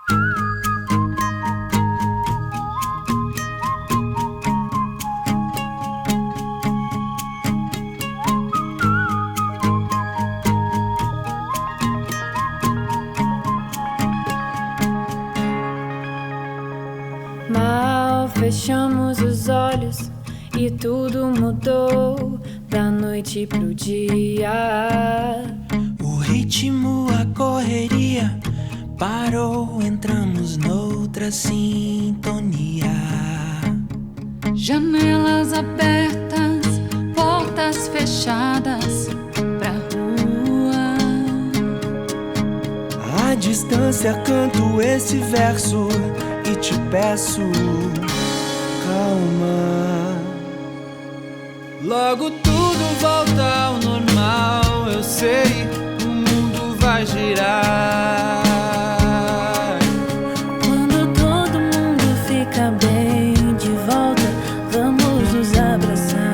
Mal fechamos os olhos e tudo mudou da noite pro dia. O ritmo, a correria parou, entramos noutra sintonia. Janelas abertas, portas fechadas pra rua. À distância canto esse verso e te peço, calma. Logo tudo volta ao normal, eu sei, o mundo vai girar. Quando todo mundo fica bem de volta, vamos nos abraçar.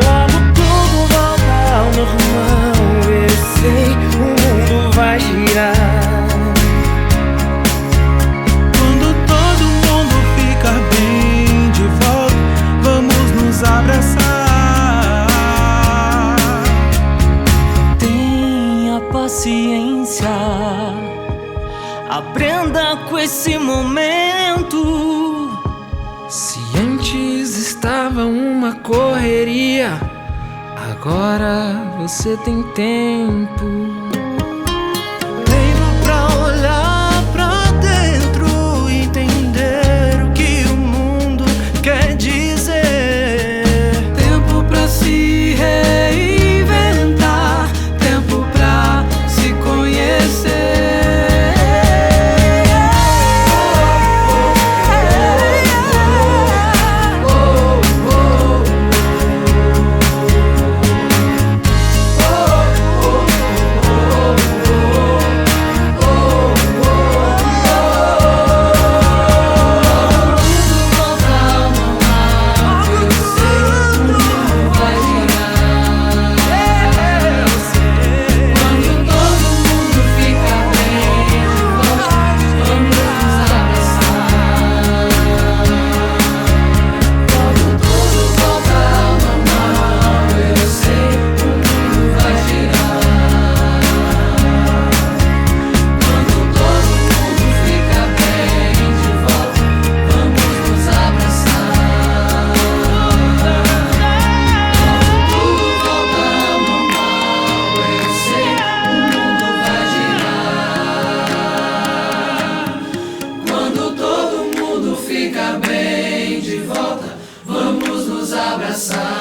Logo tudo volta ao normal, eu sei, o mundo vai girar. Tenha paciência, aprenda com esse momento. Se antes estava uma correria, agora você tem tempo. Tempo pra olhar pra dentro, entender o que o mundo quer dizer. Tempo pra se reinventar, tempo pra se conhecer. Fica bem de volta, vamos nos abraçar.